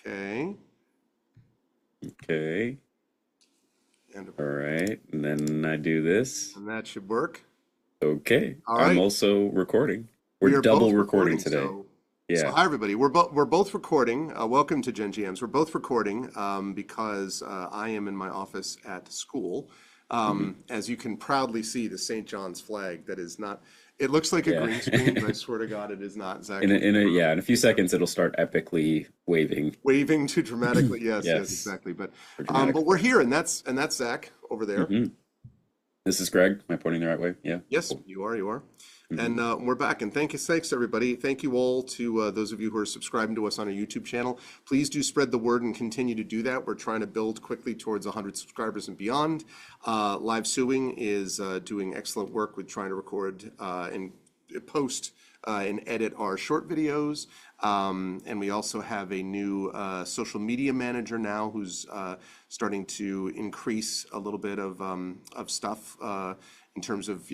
Okay. Okay. And, All right. And then I do this. and that should work. Okay. All I'm right. also recording. We're We are double both recording recording, today. so Yeah. hi everybody. We're both recording. Welcome to GenGMs. We're both recording because I am in my office at school. Hmm. As you can proudly see, the St. John's flag that is not. It looks like a Yeah. green screen, but I swear to God, it is not. Zach In a, can in a confirm. yeah, in a few seconds it'll start epically waving. Waving too dramatically. Yes, Yes. exactly. But For dramatic but we're effect. here, and that's Zach over there. Hmm. This is Greg. Am I pointing the right way? Yeah. Yes, Cool. you are. You are. Hmm. And we're back. And thanks, everybody. Thank you all to those of you who are subscribing to us on our YouTube channel. Please do spread the word and continue to do that. We're trying to build quickly towards 100 subscribers and beyond. Live Suing is doing excellent work with trying to record and post and edit our short videos. And we also have a new social media manager now who's starting to increase a little bit of stuff in terms of,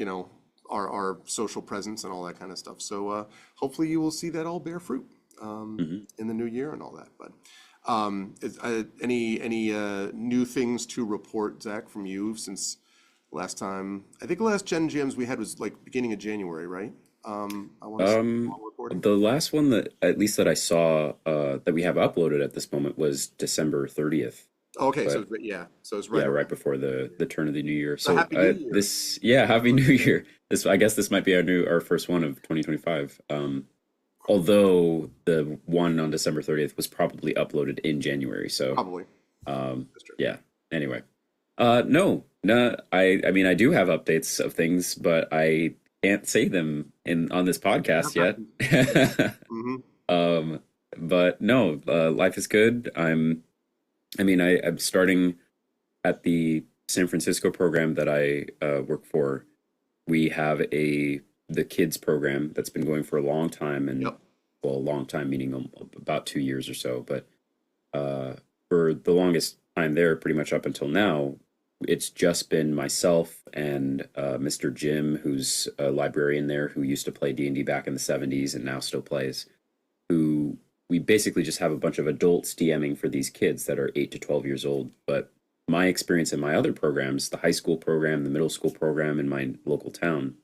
our social presence and all that kind of stuff. So hopefully you will see that all bear fruit Hmm. in the new year and all that. But any new things to report, Zach, from you since last time? I think the last Gen Gems we had was like beginning of January, right? I want to say Um, while recording. the last one that at least that I saw that we have uploaded at this moment was December 30th. Okay, so But yeah, so it's right yeah, right around. before the turn of the new year. So So Happy New Year. this yeah, happy new year. This I guess this might be our first one of 2025. Although the one on December 30th was probably uploaded in January. So Probably. That's true. yeah. Anyway. No. I mean I do have updates of things, but I can't say them in on this podcast yet. Mm-hmm. Um but no, life is good. I'm starting at the San Francisco program that I work for. We have the kids program that's been going for a long time, and Yep. well, a long time meaning about 2 years or so. But for the longest time there, pretty much up until now, it's just been myself and Mr. Jim, who's a librarian there, who used to play D&D back in the '70s and now still plays. Who we basically just have a bunch of adults DMing for these kids that are 8 to 12 years old. But my experience in my other programs, the high school program, the middle school program in my local town,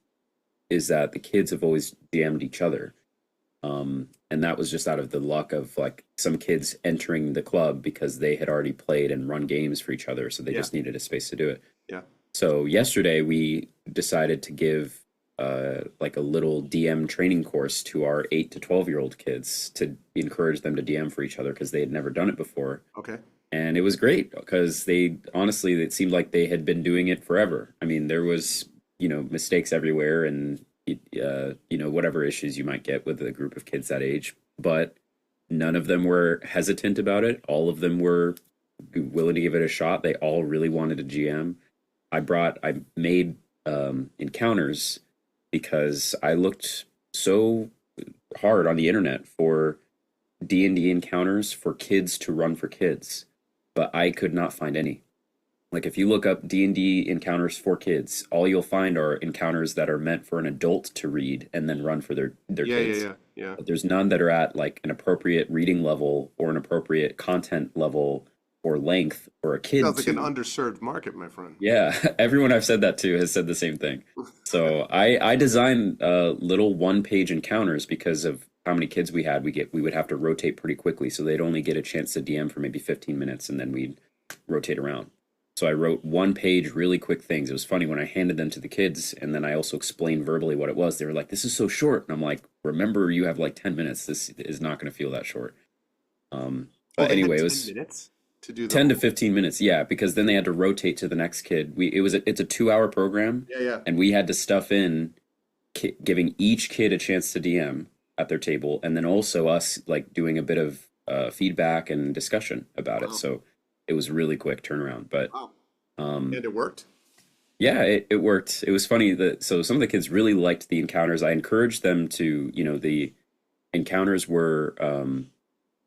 is that the kids have always DM'd each other. And that was just out of the luck of like some kids entering the club because they had already played and run games for each other. So they Yeah. just needed a space to do it. Yeah. So yesterday we decided to give like a little DM training course to our 8 to 12 year old kids to encourage them to DM for each other because they had never done it before. Okay. And it was great because they honestly, it seemed like they had been doing it forever. I mean, there was, mistakes everywhere and, whatever issues you might get with a group of kids that age, but none of them were hesitant about it. All of them were willing to give it a shot. They all really wanted a GM. I made encounters because I looked so hard on the internet for D&D encounters for kids to run for kids, but I could not find any. Like if you look up D&D encounters for kids, all you'll find are encounters that are meant for an adult to read and then run for their Yeah. Yeah. kids. Yeah. Yeah. But there's none that are at like an appropriate reading level or an appropriate content level or length for a kid Sounds like an to. underserved market, my friend. Yeah, everyone I've said that to has said the same thing. So I designed little one-page encounters because of how many kids we had. We would have to rotate pretty quickly, so they'd only get a chance to DM for maybe 15 minutes, and then we'd rotate around. So I wrote one-page, really quick things. It was funny when I handed them to the kids, and then I also explained verbally what it was. They were like, "This is so short," and I'm like, "Remember, you have like 10 minutes. This is not going to feel that short." Oh, But they had anyway, it 10 was minutes to do the 10 to whole. 15 minutes, yeah, because then they had to rotate to the next kid. It's a 2 hour program, Yeah. Yeah. and we had to stuff in giving each kid a chance to DM at their table, and then also us like doing a bit of feedback and discussion about it. Wow. So it was really quick turnaround, but Wow. um, And it worked. yeah, it worked. It was funny that so some of the kids really liked the encounters. I encouraged them to, the encounters were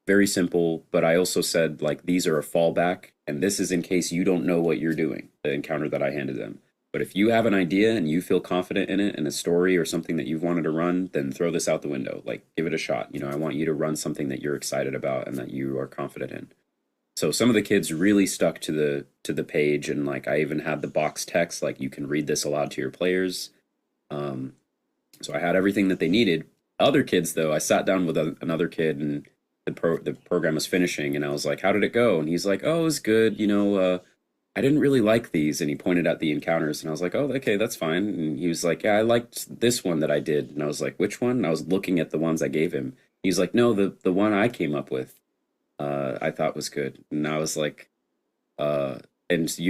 very simple, but I also said like these are a fallback, and this is in case you don't know what you're doing. The encounter that I handed them. But if you have an idea and you feel confident in it and a story or something that you've wanted to run, then throw this out the window. Like, give it a shot. You know, I want you to run something that you're excited about and that you are confident in. So some of the kids really stuck to the page, and like I even had the box text, like you can read this aloud to your players. Um, so I had everything that they needed. Other kids, though, I sat down with another kid, and the program was finishing, and I was like, "How did it go?" And he's like, "Oh, it was good. You know, I didn't really like these." And he pointed at the encounters, and I was like, "Oh, okay, that's fine." And he was like, "Yeah, I liked this one that I did." And I was like, "Which one?" And I was looking at the ones I gave him. He's like, "No, the one I came up with, I thought was good." And I was like, uh, "And so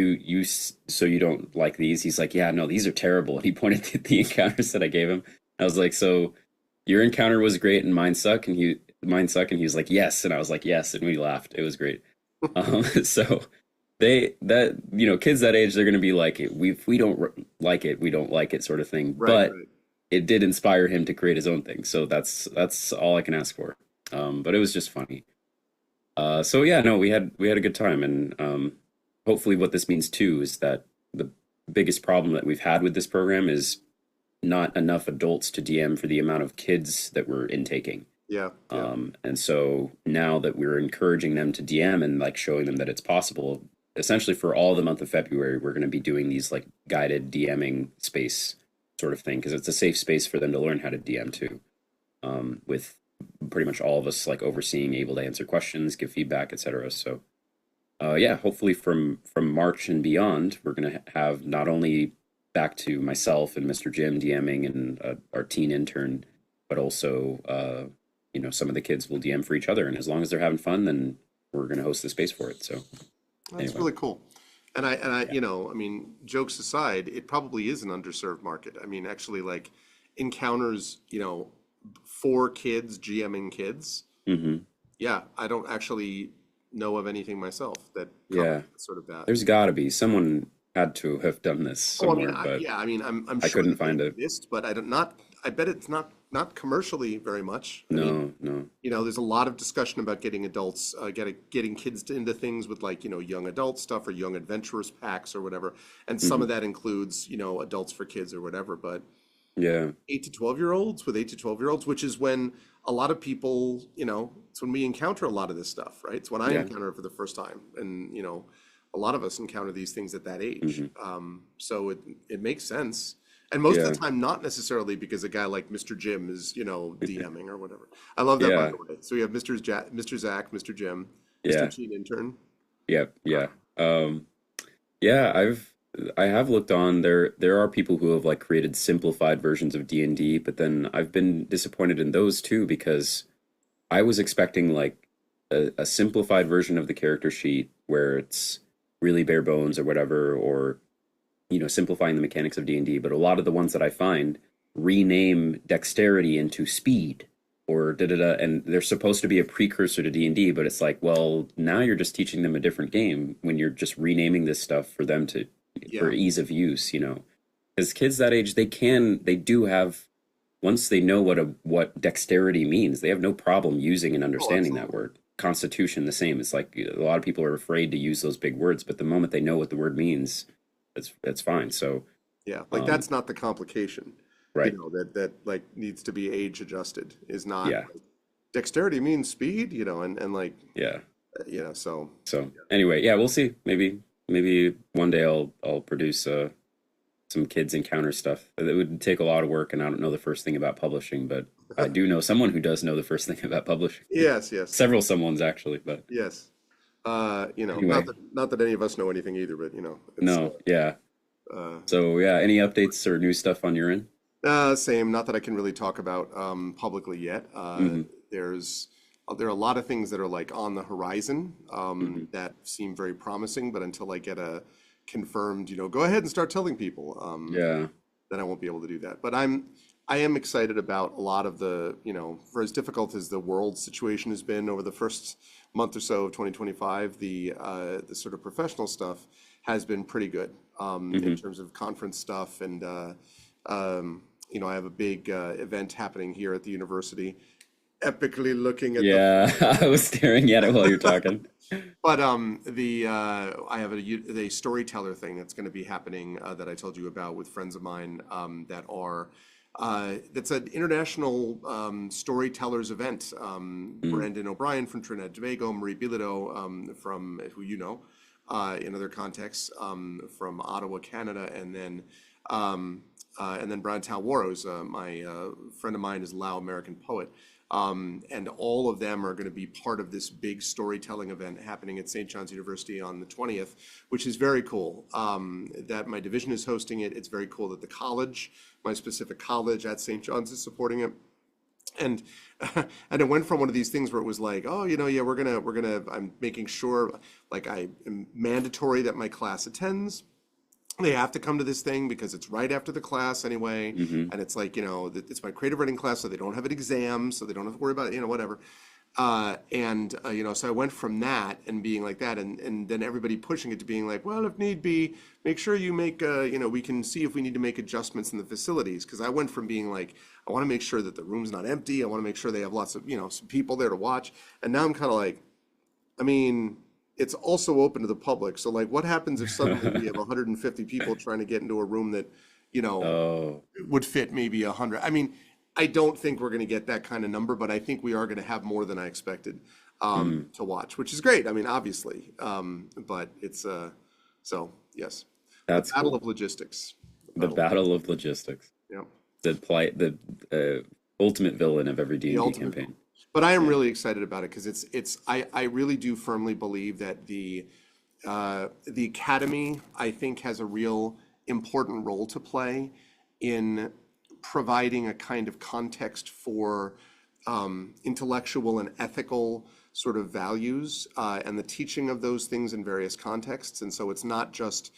you don't like these?" He's like, "Yeah, no, these are terrible." And he pointed at the encounters that I gave him. I was like, "So your encounter was great and mine suck?" And mine suck. And he was like, "Yes." And I was like, "Yes." And we laughed. It was great. So kids that age, they're going to be like, if we don't like it, we don't like it, sort of thing. Right, But right. it did inspire him to create his own thing. So that's all I can ask for. But it was just funny. So yeah, no, we had a good time, and hopefully, what this means too is that the biggest problem that we've had with this program is not enough adults to DM for the amount of kids that we're intaking. Yeah, yeah. And so now that we're encouraging them to DM and like showing them that it's possible, essentially for all the month of February, we're going to be doing these like guided DMing space sort of thing, because it's a safe space for them to learn how to DM too, with pretty much all of us like overseeing, able to answer questions, give feedback, etc. So yeah, hopefully from March and beyond, we're going to have not only back to myself and Mr. Jim DMing and our teen intern, but also some of the kids will DM for each other, and as long as they're having fun, then we're going to host the space for it. So That's anyway, really cool. I mean, jokes aside, it probably is an underserved market. I mean, actually, like encounters, for kids, GMing kids. hmm Yeah, I don't actually know of anything myself that covers yeah, sort of that. there's got to be someone had to have done this Oh, I mean, somewhere, but yeah, I mean, I'm I sure couldn't that they find it. exist, but I don't not. I bet it's not commercially very much. I mean, No, no. there's a lot of discussion about getting adults, getting kids into things with like, young adult stuff or young adventurers packs or whatever. And some hmm of that includes, adults for kids or whatever. But Yeah, 8 to 12 year olds with 8 to 12 year olds, which is when a lot of people, it's when we encounter a lot of this stuff, right? It's when I yeah. encounter it for the first time. And, a lot of us encounter these things at that age. hmm So it makes sense. And most of Yeah, the time, not necessarily because a guy like Mr. Jim is, DMing or whatever. I love that, by yeah, the way. So we have Mr. Zach, Mr. Jim, Mr. yeah, Teen Intern. yeah, yeah. Yeah, I have looked on there are people who have like created simplified versions of D&D, but then I've been disappointed in those too, because I was expecting like a simplified version of the character sheet where it's really bare bones or whatever, or simplifying the mechanics of D&D, but a lot of the ones that I find rename dexterity into speed or da da da, and they're supposed to be a precursor to D&D, but it's like, well, now you're just teaching them a different game when you're just renaming this stuff for them to for Yeah. ease of use, because kids that age, they do have, once they know what dexterity means, they have no problem using and Oh, understanding that absolutely. word. Constitution, the same. It's like a lot of people are afraid to use those big words, but the moment they know what the word means, that's fine. So, Yeah. Like um, that's not the complication, right, that like needs to be age adjusted is not yeah, like dexterity means speed, and like, yeah. so So anyway, yeah, we'll see. Maybe one day I'll produce some kids encounter stuff. It would take a lot of work, and I don't know the first thing about publishing, but I do know someone who does know the first thing about publishing. yes, yes, Several someones actually, but yes. Not anyway, that any of us know anything either, but it's no, yeah. uh, So yeah, any updates or new stuff on your end? same. Not that I can really talk about publicly yet. Mm-hmm. There are a lot of things that are like on the horizon Mm-hmm. that seem very promising, but until I get a confirmed, go ahead and start telling people, Yeah. then I won't be able to do that. But I am excited about a lot of the, for as difficult as the world situation has been over the first month or so of 2025, the sort of professional stuff has been pretty good in Mm-hmm. terms of conference stuff. And, I have a big event happening here at the university epically looking at the. Yeah, I was staring at it while you're talking. But I have a storyteller thing that's going to be happening that I told you about with friends of mine that are that's an international storytellers event. Mm, Brandon O'Brien from Trinidad and Tobago, Marie Bilodeau from who you know in other contexts from Ottawa, Canada, and then Brian Talwaros, my friend of mine, is a Lao American poet. And all of them are going to be part of this big storytelling event happening at St. John's University on the 20th, which is very cool. That my division is hosting it. It's very cool that the college, my specific college at St. John's, is supporting it. And and it went from one of these things where it was like, oh, yeah, I'm making sure, like, I am mandatory that my class attends. They have to come to this thing because it's right after the class anyway, hmm. and it's like, it's my creative writing class, so they don't have an exam, so they don't have to worry about it, whatever. So I went from that and being like that, and then everybody pushing it to being like, well, if need be, make sure you make, we can see if we need to make adjustments in the facilities. Because I went from being like, I want to make sure that the room's not empty, I want to make sure they have lots of, some people there to watch, and now I'm kind of like, I mean, it's also open to the public. So like, what happens if suddenly we have 150 people trying to get into a room that, you know, Oh, would fit maybe 100? I mean, I don't think we're going to get that kind of number, but I think we are going to have more than I expected mm, to watch, which is great. I mean, obviously, but it's so yes, the that's battle cool. of logistics. The The battle of battle of logistics. yeah, The ultimate villain of every the D&D ultimate. campaign. But I am Yeah. really excited about it because I really do firmly believe that the academy, I think, has a real important role to play in providing a kind of context for intellectual and ethical sort of values and the teaching of those things in various contexts. And so it's not just,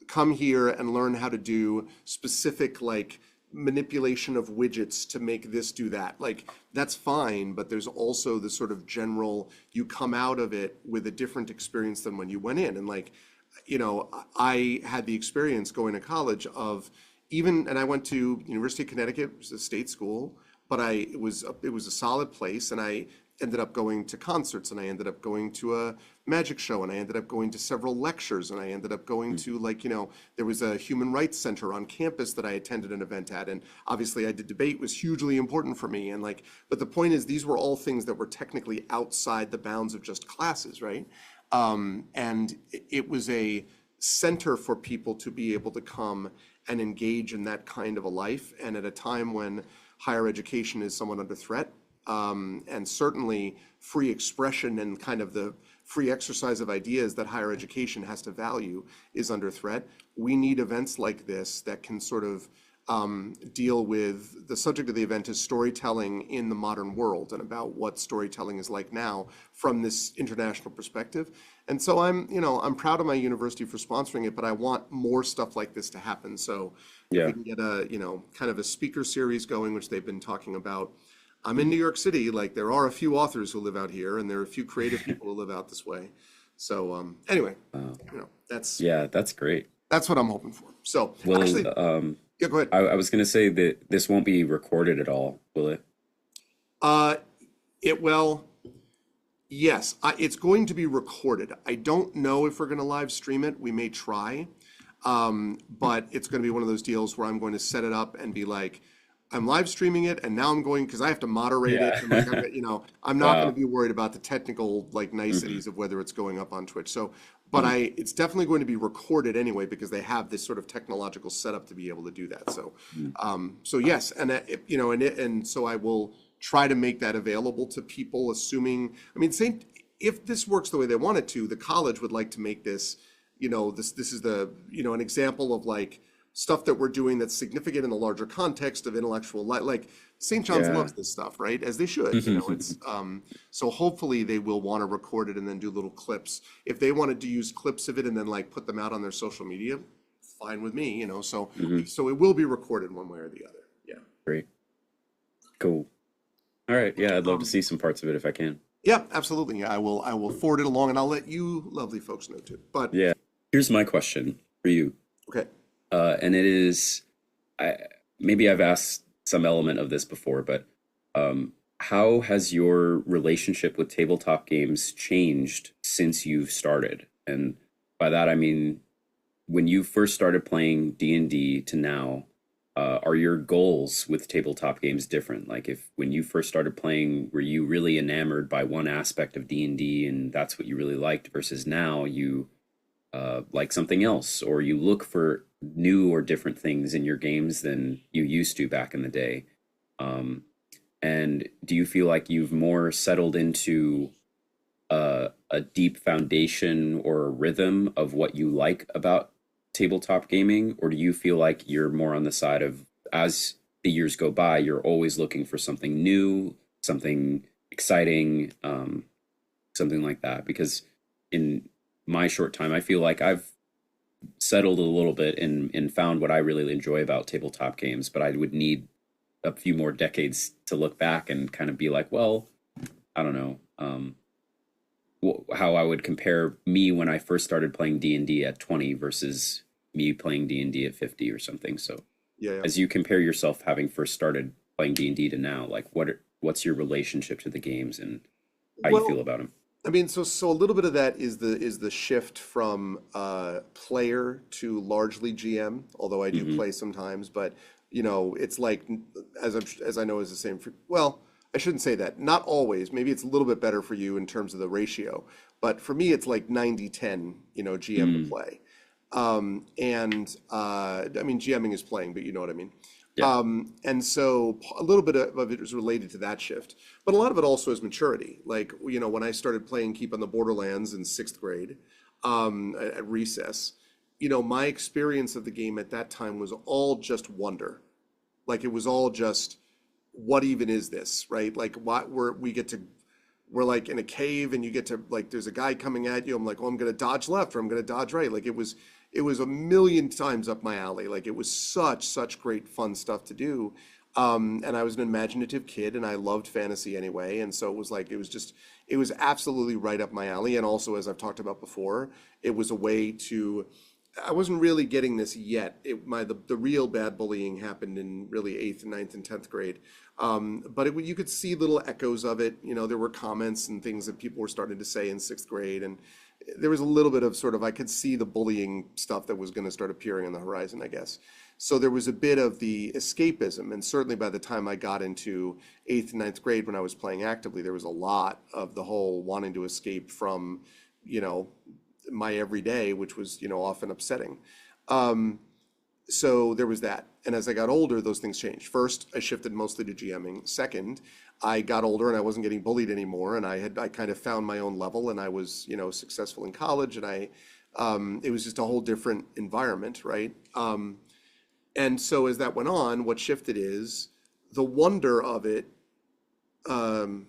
come here and learn how to do specific, like, manipulation of widgets to make this do that. Like, that's fine, but there's also the sort of general, you come out of it with a different experience than when you went in. And like, I had the experience going to college of and I went to University of Connecticut, which is a state school, but it was a solid place, and I ended up going to concerts, and I ended up going to a magic show, and I ended up going to several lectures, and I ended up going to, like, there was a human rights center on campus that I attended an event at, and obviously I did debate, was hugely important for me, and like, but the point is, these were all things that were technically outside the bounds of just classes, right? And it was a center for people to be able to come and engage in that kind of a life. And at a time when higher education is somewhat under threat, and certainly free expression and kind of the free exercise of ideas that higher education has to value is under threat, we need events like this that can sort of deal with the subject of the event is storytelling in the modern world and about what storytelling is like now from this international perspective. And so I'm proud of my university for sponsoring it, but I want more stuff like this to happen. So if we Yeah. can get a, kind of a speaker series going, which they've been talking about. I'm in Mm. New York City, like there are a few authors who live out here, and there are a few creative people who live out this way. So anyway, Wow. that's Yeah, that's great. what I'm hoping for. So Will actually, yeah, go ahead. I was gonna say that this won't be recorded at all, will it? Uh, it will. Yes, it's going to be recorded. I don't know if we're going to live stream it. We may try, but it's going to be one of those deals where I'm going to set it up and be like, I'm live streaming it, and now I'm going because I have to moderate it, Yeah. and like, I'm not going to Wow. be worried about the technical like Hmm. niceties of whether it's going up on Twitch. So, but it's definitely going to be recorded anyway because they have this sort of technological setup to be able to do that. So, so yes, and and so I will try to make that available to people, assuming, I mean, if this works the way they want it to, the college would like to make this, this is the, an example of like stuff that we're doing that's significant in the larger context of intellectual life. Like St. John's Yeah. loves this stuff, right? As they should, it's so hopefully they will want to record it and then do little clips. If they wanted to use clips of it and then like put them out on their social media, fine with me, so Hmm. so it will be recorded one way or the other. Yeah. Great. Cool. All right. Yeah, I'd love to Um, see some parts of it if I can. yeah, absolutely. Yeah, I will forward it along and I'll let you lovely folks know too. But Yeah. Here's my question for you. okay. And it is, I maybe I've asked some element of this before, but how has your relationship with tabletop games changed since you've started? And by that I mean when you first started playing D&D to now, are your goals with tabletop games different? Like if when you first started playing, were you really enamored by one aspect of D&D and that's what you really liked versus now you like something else, or you look for new or different things in your games than you used to back in the day? Um, and do you feel like you've more settled into a deep foundation or a rhythm of what you like about tabletop gaming, or do you feel like you're more on the side of as the years go by, you're always looking for something new, something exciting, something like that? Because in my short time, I feel like I've settled a little bit and found what I really enjoy about tabletop games, but I would need a few more decades to look back and kind of be like, well, I don't know. How I would compare me when I first started playing D&D at 20 versus me playing D&D at 50 or something. So Yeah, yeah. as you compare yourself having first started playing D&D to now, like what's your relationship to the games and how you feel Well, about them? I mean, so a little bit of that is the shift from player to largely GM, although I do Hmm. play sometimes, but it's like as I know is the same for, well, I shouldn't say that. Not always. Maybe it's a little bit better for you in terms of the ratio, but for me it's like 90-10, GM to Mm, play. And I mean, GMing is playing, but you know what I mean. yeah. And so a little bit of it is related to that shift, but a lot of it also is maturity. Like, when I started playing Keep on the Borderlands in sixth grade, at recess, my experience of the game at that time was all just wonder. Like it was all just, what even is this, right? Like what we're like in a cave and you get to like there's a guy coming at you. I'm like, oh, I'm gonna dodge left or I'm gonna dodge right. Like it was a million times up my alley. Like it was such great fun stuff to do. And I was an imaginative kid and I loved fantasy anyway. And so it was like it was absolutely right up my alley. And also, as I've talked about before, it was a way to I wasn't really getting this yet. The real bad bullying happened in really eighth and ninth and tenth grade, but you could see little echoes of it. There were comments and things that people were starting to say in sixth grade, and there was a little bit of sort of I could see the bullying stuff that was going to start appearing on the horizon, I guess. So there was a bit of the escapism, and certainly by the time I got into eighth and ninth grade when I was playing actively, there was a lot of the whole wanting to escape from, you know, my everyday, which was, often upsetting. Um, so there was that. And as I got older, those things changed. First, I shifted mostly to GMing. Second, I got older and I wasn't getting bullied anymore. And I kind of found my own level and I was, successful in college and it was just a whole different environment, right? And so as that went on, what shifted is the wonder of it, um,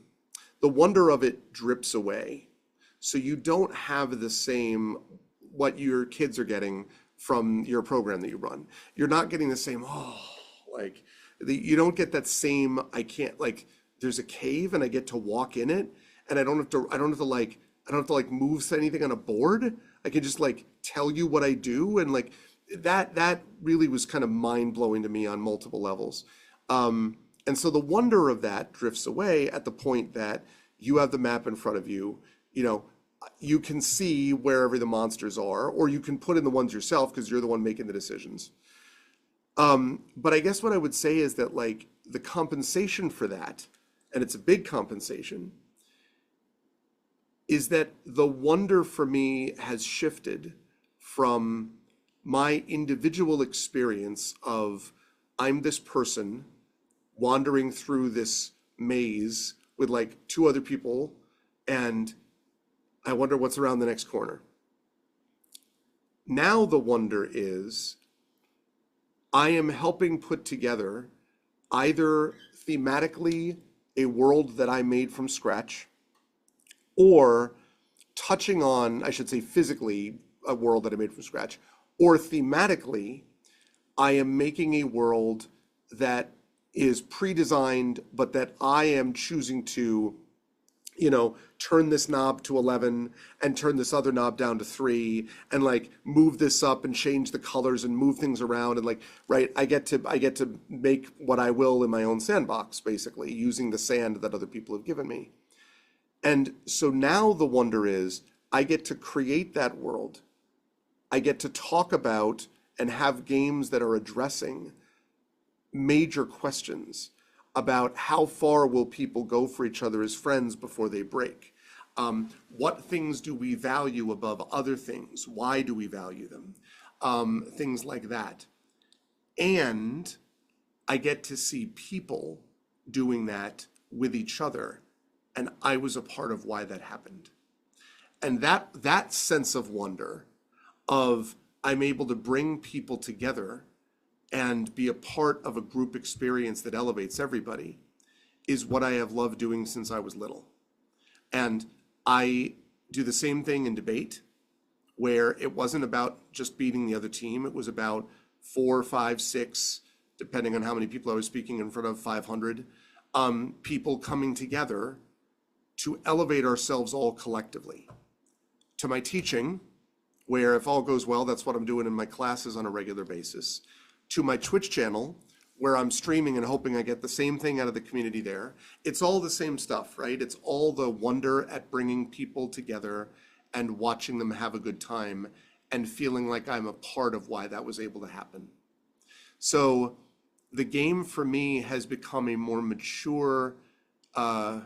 the wonder of it drips away. So you don't have the same what your kids are getting from your program that you run. You're not getting the same, oh, like you don't get that same, I can't like there's a cave and I get to walk in it and I don't have to like move anything on a board. I can just like tell you what I do and like that really was kind of mind blowing to me on multiple levels. And so the wonder of that drifts away at the point that you have the map in front of you. You know, you can see wherever the monsters are, or you can put in the ones yourself because you're the one making the decisions. But I guess what I would say is that like the compensation for that, and it's a big compensation, is that the wonder for me has shifted from my individual experience of I'm this person wandering through this maze with like two other people and I wonder what's around the next corner. Now the wonder is I am helping put together either thematically a world that I made from scratch or touching on, I should say physically, a world that I made from scratch, or thematically, I am making a world that is pre-designed, but that I am choosing to turn this knob to 11 and turn this other knob down to 3 and like move this up and change the colors and move things around and like, right, I get to make what I will in my own sandbox, basically using the sand that other people have given me. And so now the wonder is I get to create that world. I get to talk about and have games that are addressing major questions about how far will people go for each other as friends before they break. What things do we value above other things? Why do we value them? Things like that. And I get to see people doing that with each other. And I was a part of why that happened. And that sense of wonder of I'm able to bring people together and be a part of a group experience that elevates everybody is what I have loved doing since I was little. And I do the same thing in debate, where it wasn't about just beating the other team. It was about 4, 5, 6, depending on how many people I was speaking in front of, 500 people coming together to elevate ourselves all collectively. To my teaching, where if all goes well, that's what I'm doing in my classes on a regular basis. To my Twitch channel, where I'm streaming and hoping I get the same thing out of the community there. It's all the same stuff, right? It's all the wonder at bringing people together and watching them have a good time and feeling like I'm a part of why that was able to happen. So the game for me has become a more mature, a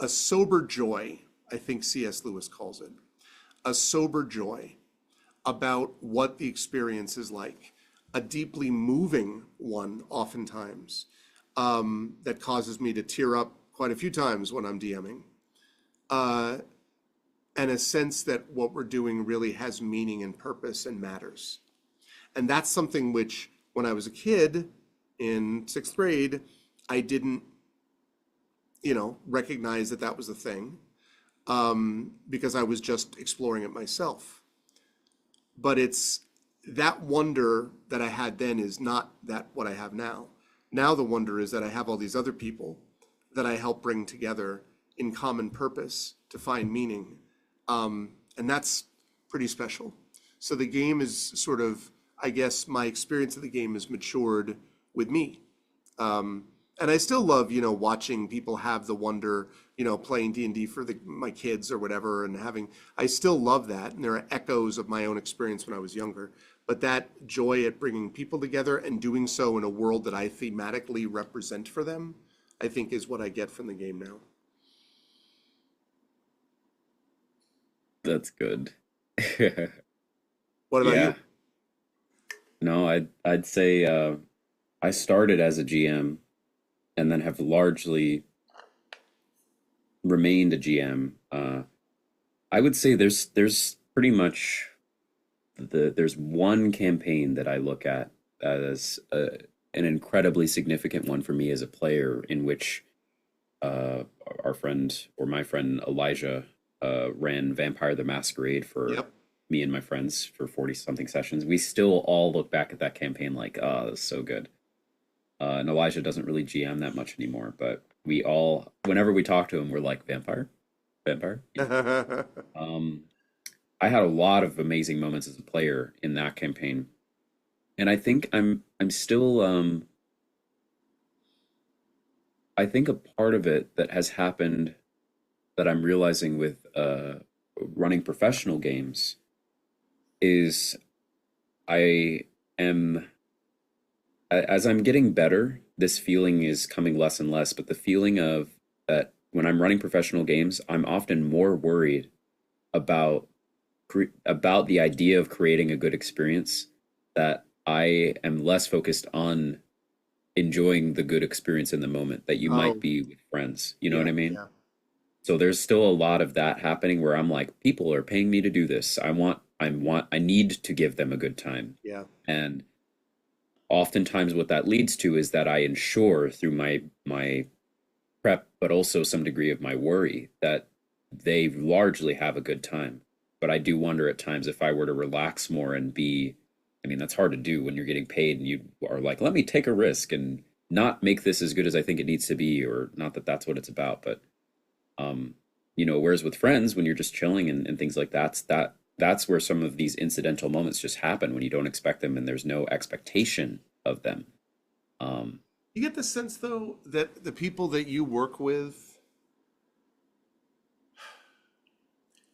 sober joy, I think C.S. Lewis calls it, a sober joy about what the experience is like, a deeply moving one oftentimes, that causes me to tear up quite a few times when I'm DMing, and a sense that what we're doing really has meaning and purpose and matters. And that's something which, when I was a kid in 6th grade, I didn't, recognize that that was a thing, because I was just exploring it myself. But it's that wonder that I had then is not that what I have now. Now the wonder is that I have all these other people that I help bring together in common purpose to find meaning. And that's pretty special. So the game is sort of, I guess my experience of the game has matured with me. And I still love, watching people have the wonder, playing D&D for my kids or whatever, and I still love that. And there are echoes of my own experience when I was younger. But that joy at bringing people together and doing so in a world that I thematically represent for them, I think is what I get from the game now. That's good. What about Yeah. you? No, I'd say I started as a GM and then have largely remained a GM. I would say there's pretty much there's one campaign that I look at as an incredibly significant one for me as a player, in which our friend, or my friend Elijah, ran Vampire the Masquerade for Yep. me and my friends for 40 something sessions. We still all look back at that campaign like, oh, that's so good. And Elijah doesn't really GM that much anymore, but we all, whenever we talk to him, we're like, vampire, vampire. Um, I had a lot of amazing moments as a player in that campaign, and I think I'm still I think a part of it that has happened, that I'm realizing with running professional games, is I am, as I'm getting better, this feeling is coming less and less, but the feeling of that when I'm running professional games, I'm often more worried about about the idea of creating a good experience, that I am less focused on enjoying the good experience in the moment that you might Oh, be with friends. You know what yeah, I mean? yeah, So there's still a lot of that happening where I'm like, people are paying me to do this. I need to give them a good time. yeah, And oftentimes what that leads to is that I ensure through my prep, but also some degree of my worry, that they largely have a good time. But I do wonder at times, if I were to relax more and be, I mean, that's hard to do when you're getting paid and you are like, let me take a risk and not make this as good as I think it needs to be, or not that that's what it's about, but um, whereas with friends, when you're just chilling and things like that's where some of these incidental moments just happen when you don't expect them and there's no expectation of them. Um, You get the sense, though, that the people that you work with,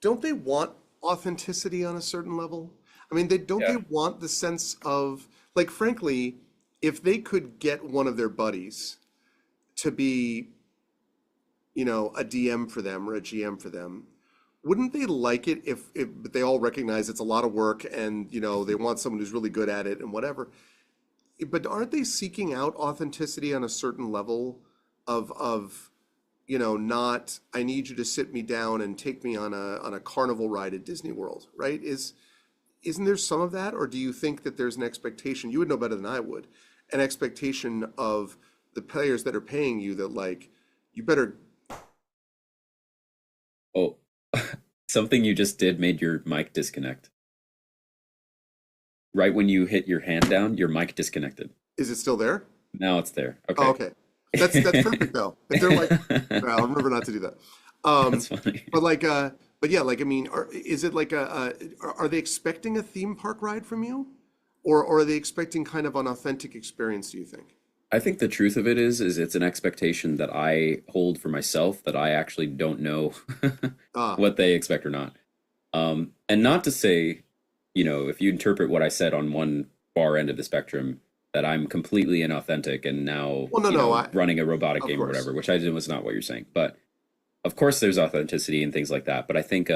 don't they want authenticity on a certain level? I mean, don't they yeah. want the sense of, like, frankly, if they could get one of their buddies to be, a DM for them or a GM for them, wouldn't they like it if but they all recognize it's a lot of work and, they want someone who's really good at it and whatever. But aren't they seeking out authenticity on a certain level of not I need you to sit me down and take me on a carnival ride at Disney World, right? Isn't there some of that, or do you think that there's an expectation, you would know better than I would, an expectation of the players that are paying you that like you better. Oh, something you just did made your mic disconnect. Right when you hit your hand down, your mic disconnected. Is it still there? Now it's there. Oh, Okay. okay. That's perfect though. If they're like, well, I'll remember not to do that. That's Um, funny. but like, but yeah, like I mean, is it like are they expecting a theme park ride from you, or are they expecting kind of an authentic experience? Do you think? I think the truth of it is it's an expectation that I hold for myself that I actually don't know Ah, what they expect or not. And not to say, if you interpret what I said on one far end of the spectrum, that I'm completely inauthentic and now, well, no, no, running a robotic of game or course. whatever, which I did was not what you're saying. But of course, there's authenticity and things like that. But I think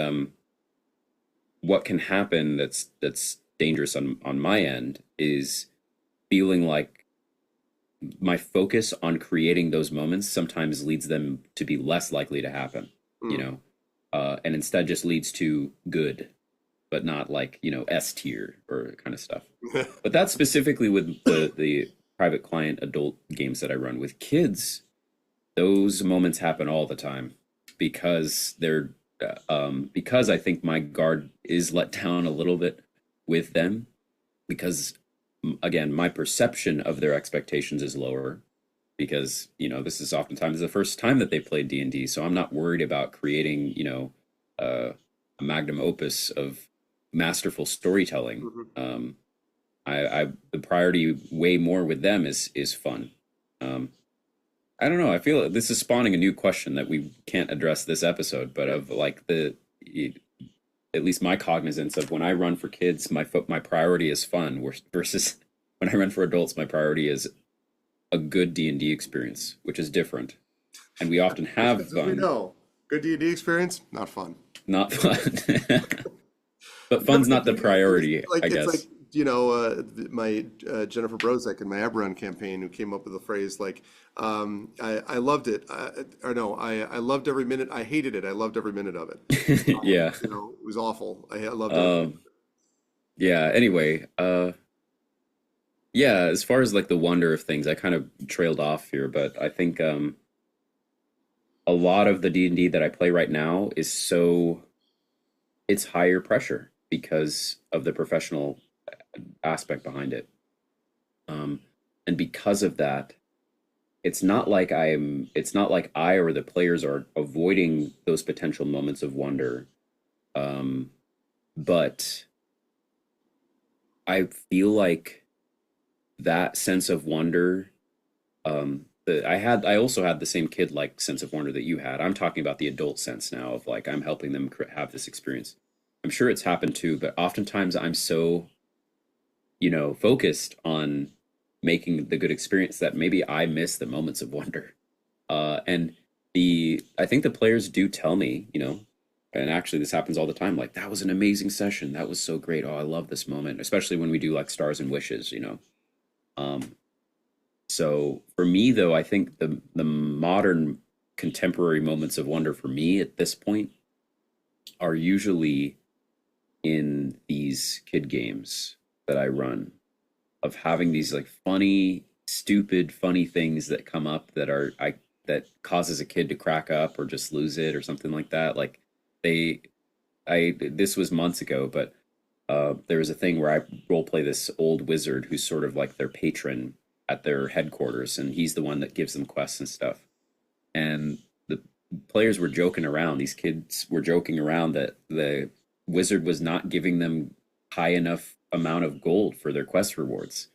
what can happen that's dangerous on my end is feeling like my focus on creating those moments sometimes leads them to be less likely to happen, you Mm. know, and instead just leads to good, but not like, S tier or kind of stuff. But that's specifically with the private client adult games that I run with kids. Those moments happen all the time because because I think my guard is let down a little bit with them because again my perception of their expectations is lower because this is oftentimes the first time that they played D&D, so I'm not worried about creating uh, a magnum opus of masterful storytelling. Mhm. I the priority way more with them is fun. um, I don't know. I feel this is spawning a new question that we can't address this episode, but Yeah. of like at least my cognizance of when I run for kids, my priority is fun versus when I run for adults, my priority is a good D&D experience, which is different. And we often have As we fun, know, good D&D experience, not fun. not fun. But You ever fun's get not to the it's priority, like I it's like guess. my Jennifer Brozek in my Eberron campaign who came up with the phrase like I loved it or no I loved every minute I hated it I loved every minute of it. Yeah. It was awful. I loved every minute. Um, yeah, anyway, yeah, as far as like the wonder of things, I kind of trailed off here, but I think a lot of the D&D that I play right now is it's higher pressure because of the professional aspect behind it. Um, and because of that, it's not like I or the players are avoiding those potential moments of wonder. Um, but I feel like that sense of wonder, I also had the same kid like sense of wonder that you had. I'm talking about the adult sense now of like I'm helping them have this experience. I'm sure it's happened too, but oftentimes I'm so focused on making the good experience that maybe I miss the moments of wonder. And I think the players do tell me, and actually this happens all the time, like that was an amazing session. That was so great. Oh, I love this moment, especially when we do like stars and wishes. Um, so for me though, I think the modern contemporary moments of wonder for me at this point are usually in these kid games that I run of having these like funny, stupid, funny things that come up that causes a kid to crack up or just lose it or something like that. Like they, this was months ago, but there was a thing where I role play this old wizard who's sort of like their patron, at their headquarters, and he's the one that gives them quests and stuff. And the players were joking around. These kids were joking around that the wizard was not giving them high enough amount of gold for their quest rewards.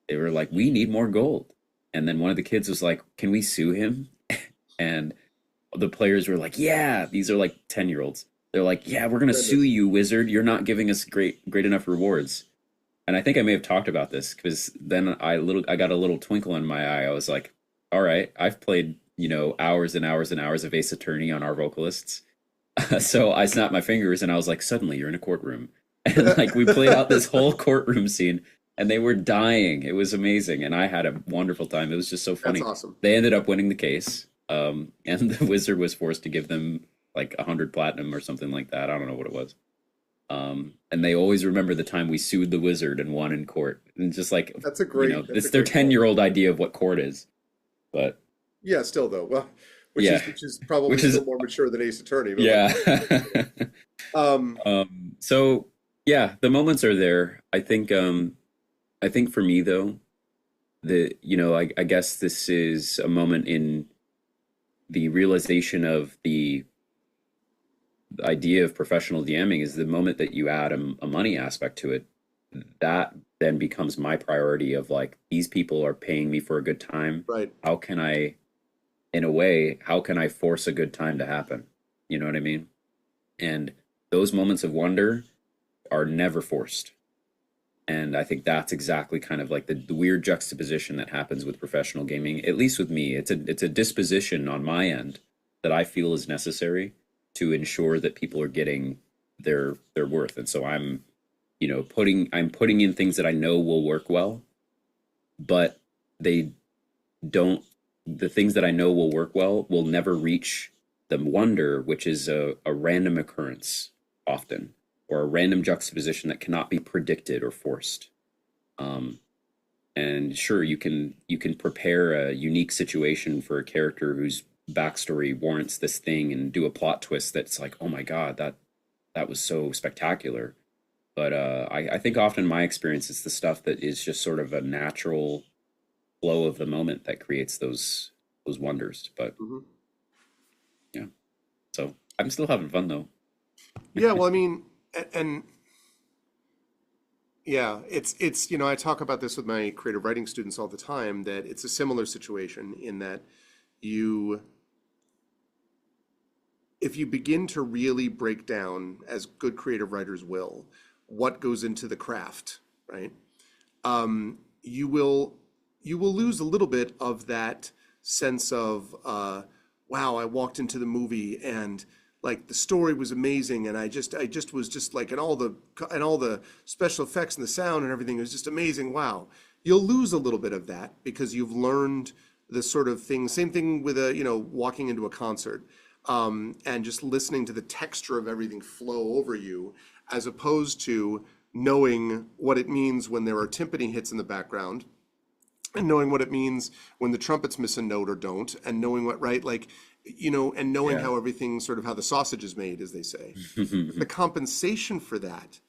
They were like, "We need more gold." And then one of the kids was like, "Can we sue him?" And the players were like, "Yeah." These are like 10-year-olds. They're like, "Yeah, we're gonna sue you, wizard. You're not giving us great enough rewards." And I think I may have talked about this because then I got a little twinkle in my eye. I was like, "All right, I've played, hours and hours and hours of Ace Attorney on our vocalists." So I snapped my fingers and I was like, "Suddenly you're in a courtroom." And like we played out this whole courtroom scene and they were dying. It was amazing. And I had a wonderful time. It was just so funny. That's awesome. They ended up winning the case. And the wizard was forced to give them like 100 platinum or something like that. I don't know what it was. And they always remember the time we sued the wizard and won in court. And just like, That's a great, it's their 10-year-old idea of what court is. But yeah, still though. Well, which yeah, is probably still more mature than Ace Attorney. But yeah. like, So yeah, the moments are there. I think for me though, I guess this is a moment in the realization of the idea of professional DMing is the moment that you add a money aspect to it. That then becomes my priority of like, these people are paying me for a good time. right. How can I, in a way, how can I force a good time to happen? You know what I mean? And those moments of wonder are never forced. And I think that's exactly kind of like the weird juxtaposition that happens with professional gaming, at least with me. It's a disposition on my end that I feel is necessary to ensure that people are getting their worth. And so I'm putting in things that I know will work well, but the things that I know will work well will never reach the wonder, which is a random occurrence often, or a random juxtaposition that cannot be predicted or forced. And sure, you can prepare a unique situation for a character whose backstory warrants this thing and do a plot twist that's like, oh my God, that was so spectacular. But I think often my experience is the stuff that is just sort of a natural flow of the moment that creates those wonders. But yeah, so I'm still having fun though. Yeah, well, I mean, and yeah, it's I talk about this with my creative writing students all the time, that it's a similar situation in that you if you begin to really break down, as good creative writers will, what goes into the craft, right? You will lose a little bit of that sense of wow, I walked into the movie and like the story was amazing, and I just was just like, and all the special effects and the sound and everything was just amazing. Wow. You'll lose a little bit of that because you've learned the sort of thing. Same thing with walking into a concert, and just listening to the texture of everything flow over you, as opposed to knowing what it means when there are timpani hits in the background, and knowing what it means when the trumpets miss a note or don't, and knowing what, right, like, and knowing Yeah. how everything, sort of how the sausage is made, as they say. The compensation for that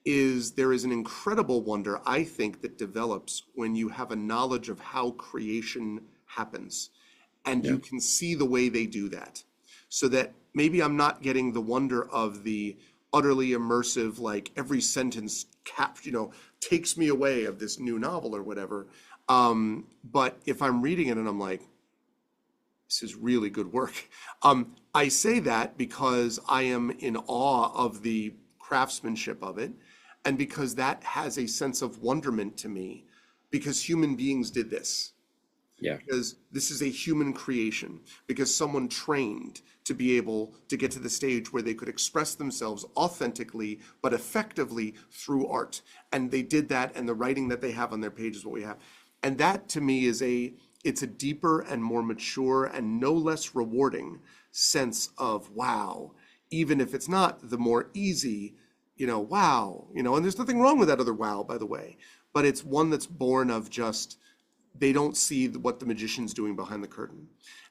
is there is an incredible wonder, I think, that develops when you have a knowledge of how creation happens, and Yeah. you can see the way they do that. So that maybe I'm not getting the wonder of the utterly immersive, like every sentence takes me away of this new novel or whatever. But if I'm reading it and I'm like, this is really good work. I say that because I am in awe of the craftsmanship of it, and because that has a sense of wonderment to me, because human beings did this. Yeah. Because this is a human creation, because someone trained to be able to get to the stage where they could express themselves authentically but effectively through art. And they did that, and the writing that they have on their page is what we have. And that to me it's a deeper and more mature and no less rewarding sense of wow, even if it's not the more easy, wow, and there's nothing wrong with that other wow, by the way, but it's one that's born of just, they don't see what the magician's doing behind the curtain.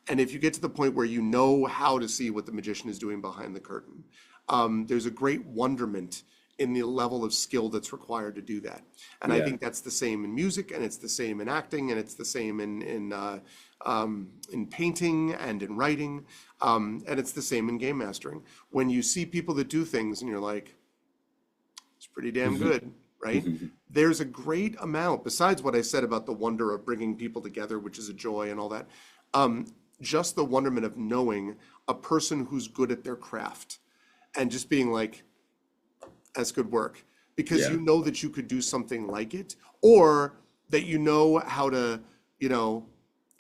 And if you get to the point where you know how to see what the magician is doing behind the curtain, there's a great wonderment in the level of skill that's required to do that. And I Yeah. think that's the same in music, and it's the same in acting, and it's the same in painting and in writing, and it's the same in game mastering. When you see people that do things and you're like, it's pretty damn good, right? There's a great amount, besides what I said about the wonder of bringing people together, which is a joy and all that, just the wonderment of knowing a person who's good at their craft and just being like, that's good work. Because Yeah. you know that you could do something like it, or that you know how to, you know,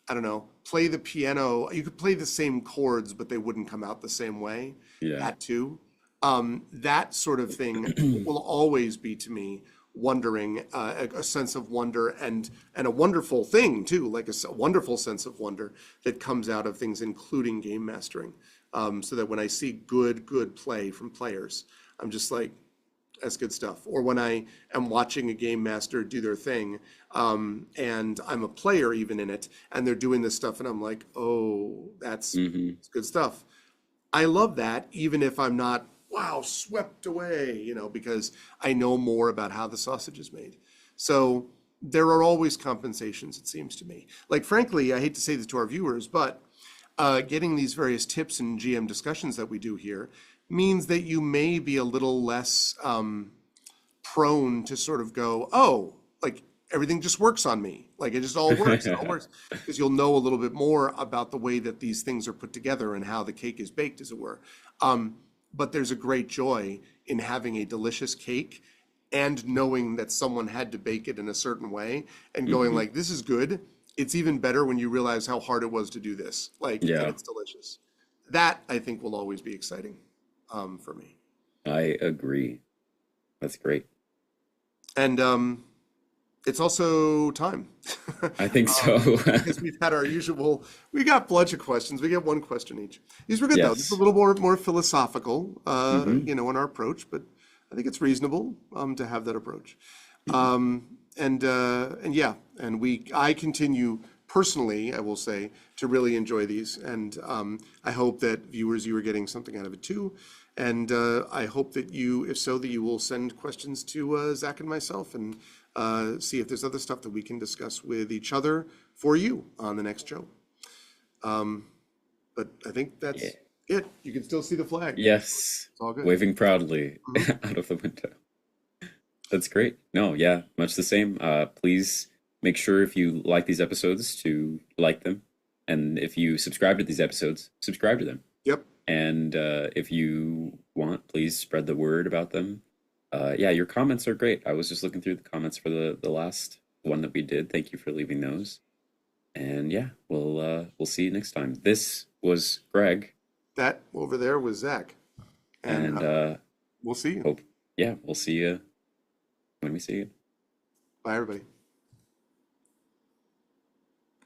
I don't know, play the piano. You could play the same chords, but they wouldn't come out the same way. Yeah. That too. That sort of thing will always be to me wondering, a sense of wonder and a wonderful thing too, like a wonderful sense of wonder that comes out of things, including game mastering. So that when I see good play from players, I'm just like, that's good stuff. Or when I am watching a game master do their thing, and I'm a player even in it, and they're doing this stuff, and I'm like, oh, that's good stuff. I love that, even if I'm not, wow, swept away, because I know more about how the sausage is made. So there are always compensations, it seems to me. Like, frankly, I hate to say this to our viewers, but getting these various tips and GM discussions that we do here means that you may be a little less prone to sort of go, oh, like everything just works on me. Like it just all works, it all works. Because you'll know a little bit more about the way that these things are put together and how the cake is baked, as it were. But there's a great joy in having a delicious cake and knowing that someone had to bake it in a certain way and going like, this is good. It's even better when you realize how hard it was to do this. Like, and Yeah. it's delicious. That I think will always be exciting for me. I agree. That's great. And it's also time. I think so. Because we've had our usual, we got a bunch of questions. We get one question each. These were good though. This is a Yes. little more philosophical, Hmm. in our approach, but I think it's reasonable to have that approach. And yeah, I continue personally, I will say, to really enjoy these, and I hope that viewers, you are getting something out of it too. And I hope that you, if so, that you will send questions to Zach and myself, and see if there's other stuff that we can discuss with each other for you on the next show. But I think that's Yeah. it. You can still see the flag. Yes. It's all good. Waving proudly out of the window. That's great. No, yeah, much the same. Please make sure if you like these episodes to like them. And if you subscribe to these episodes, subscribe to them. Yep. And if you want, please spread the word about them. Yeah, your comments are great. I was just looking through the comments for the last one that we did. Thank you for leaving those. And yeah, we'll see you next time. This was Greg, That over there was Zach. And and we'll see you. hope, yeah, we'll see you when we see you. Bye, everybody.